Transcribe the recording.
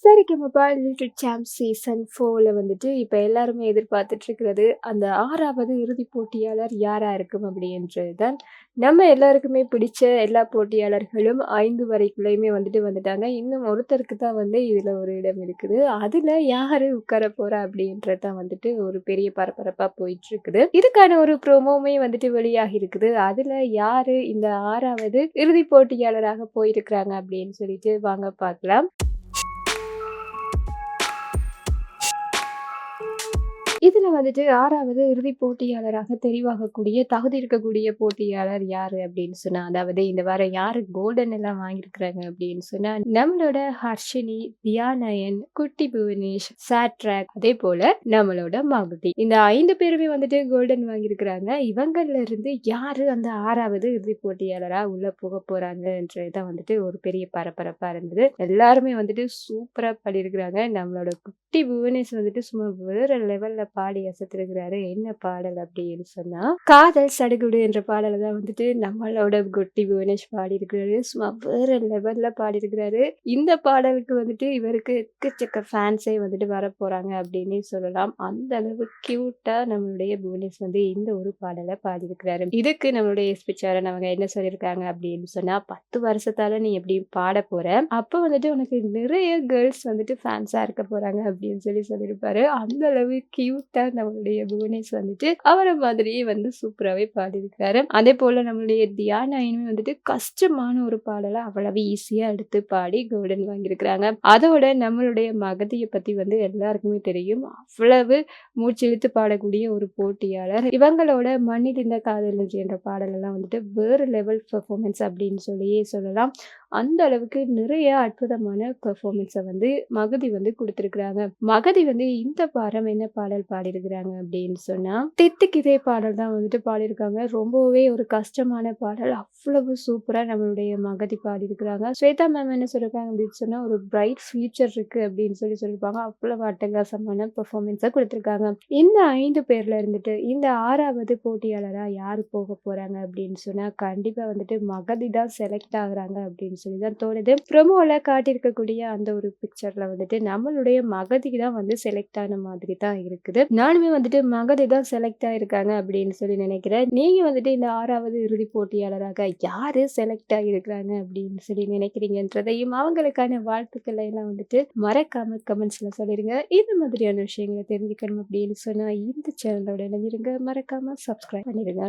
சரிகமப little champ season 4ல வந்துட்டு இப்ப எல்லாருமே எதிர்பார்த்துட்டு இருக்கிறது, அந்த 6வது இறுதிப் போட்டியாளர் யாரா இருக்கும் அப்படின்றது தான். நம்ம எல்லாருக்குமே பிடிச்ச எல்லா போட்டியாளர்களும் 5 வரைக்குள்ளயுமே வந்துட்டாங்க. இன்னும் ஒருத்தருக்கு தான் வந்து இதுல ஒரு இடம் இருக்குது. அதுல யாரு உட்கார போறா அப்படின்றது தான் வந்துட்டு ஒரு பெரிய பரபரப்பா போயிட்டு இருக்குது. இதுக்கான ஒரு ப்ரோமோவுமே வந்துட்டு வெளியாகி இருக்குது. அதுல யாரு இந்த 6வது இறுதிப் போட்டியாளராக போயிருக்கிறாங்க அப்படின்னு சொல்லிட்டு வாங்க பார்க்கலாம். இதுல வந்துட்டு 6வது இறுதிப் போட்டியாளராக தெரிவாகக்கூடிய தகுதி இருக்கக்கூடிய போட்டியாளர் யாரு அப்படின்னு சொன்னா, அதாவது இந்த வாரம் யாரு கோல்டன் எல்லாம் வாங்கியிருக்கிறாங்க அப்படின்னு சொன்னா, நம்மளோட ஹர்ஷினி, தியானயன், குட்டி புவனேஷ், சாட்ராக் அதே போல நம்மளோட மகுதி. இந்த 5 பேருமே வந்துட்டு கோல்டன் வாங்கியிருக்கிறாங்க. இவங்கள்ல இருந்து யாரு அந்த 6வது இறுதிப் போட்டியாளரா உள்ள போக போறாங்கன்றதுதான் வந்துட்டு ஒரு பெரிய பரபரப்பா இருந்தது. எல்லாருமே வந்துட்டு சூப்பரா பண்ணியிருக்கிறாங்க. நம்மளோட குட்டி புவனேஷ் வந்துட்டு சும்மா வேற லெவல்ல பாடி அசத்திருக்கிறாரு. என்ன பாடல் அப்படின்னு சொன்னா, காதல் சடுகுடு என்ற பாடல தான் வந்துட்டு நம்மளோட குட்டி புவனேஷ் பாடியிருக்கிறாரு. சும்மா வேற லெவல்ல பாடியிருக்கிறாரு. இந்த பாடலுக்கு வந்துட்டு இவருக்கு எக்கச்சக்க ஃபேன்ஸே வந்துட்டு வரப்போறாங்க அப்படின்னே சொல்லலாம். அந்த அளவு கியூட்டா நம்மளுடைய புவனேஷ் வந்து இந்த ஒரு பாடல பாடியிருக்கிறாரு. இதுக்கு நம்மளுடைய எஸ்பி சரண் அவங்க என்ன சொல்லியிருக்காங்க அப்படின்னு சொன்னா, 10 வருஷத்தால நீ எப்படி பாட போற, அப்ப வந்துட்டு உனக்கு நிறைய கேர்ள்ஸ் வந்துட்டு ஃபேன்ஸா இருக்க போறாங்க அப்படின்னு சொல்லியிருப்பாரு. அந்த அளவு கியூட்டா நம்மளுடைய புவனேஷ் வந்துட்டு அவரை மாதிரியே வந்து சூப்பராகவே பாடியிருக்காரு. அதே போல நம்மளுடைய தியானாயினுமே வந்துட்டு கஷ்டமான ஒரு பாடலை அவ்வளவு ஈஸியா எடுத்து பாடி கோல்டன் வாங்கியிருக்கிறாங்க. அதோட நம்மளுடைய மகதியை பத்தி வந்து எல்லாருக்குமே தெரியும். அவ்வளவு மூச்சிழுத்து பாடக்கூடிய ஒரு போட்டியாளர். இவங்களோட மண்ணில் இந்த காதல் என்ற பாடல் எல்லாம் வந்துட்டு வேறு லெவல் பெர்ஃபார்மன்ஸ் அப்படின்னு சொல்லியே சொல்லலாம். அந்த அளவுக்கு நிறைய அற்புதமான பெர்ஃபார்மன்ஸை வந்து மகதி வந்து கொடுத்துருக்குறாங்க. மகதி வந்து இந்த வாரம் என்ன பாடல் பாடியிருக்கிறாங்க அப்படின்னு சொன்னா, தித்திக்குதே பாடல் தான் வந்துட்டு பாடியிருக்காங்க. ரொம்பவே ஒரு கஷ்டமான பாடல். அவ்வளவு சூப்பரா நம்மளுடைய மகதி பாடியிருக்கிறாங்க. ஸ்வேதா மேம் என்ன சொல்லியிருக்காங்க அப்படின்னு சொன்னா, ஒரு பிரைட் ஃபியூச்சர் இருக்கு அப்படின்னு சொல்லியிருப்பாங்க. அவ்வளவு அட்டகாசமான பெர்ஃபார்மன்ஸை கொடுத்துருக்காங்க. இந்த 5 பேர்ல இருந்துட்டு இந்த 6வது போட்டியாளரா யாரு போக போறாங்க அப்படின்னு சொன்னா, கண்டிப்பா வந்துட்டு மகதி தான் செலக்ட் ஆகுறாங்க அப்படின்னு சொல்லி தான் தோணுது. ப்ரோமோல காட்டியிருக்கக்கூடிய அந்த ஒரு பிக்சர்ல வந்துட்டு நம்மளுடைய மகதி தான் வந்து செலக்ட் ஆன மாதிரி தான் இருக்குது. நானுமே வந்துட்டு மகதி தான் செலக்ட் ஆயிருக்காங்க அப்படின்னு சொல்லி நினைக்கிறேன். நீங்க வந்துட்டு இந்த 6வது இறுதி போட்டியாளராக யாரு செலக்ட் ஆகியிருக்கிறாங்க அப்படின்னு சொல்லி நினைக்கிறீங்கன்றதையும் அவங்களுக்கான வாழ்த்துக்களை எல்லாம் வந்துட்டு மறக்காம கமெண்ட்ஸ்ல சொல்லிருங்க. இந்த மாதிரியான விஷயங்களை தெரிஞ்சுக்கணும் அப்படின்னு சொன்னா இந்த சேனலோட இணைஞ்சிருங்க. மறக்காம சப்ஸ்கிரைப் பண்ணிருங்க.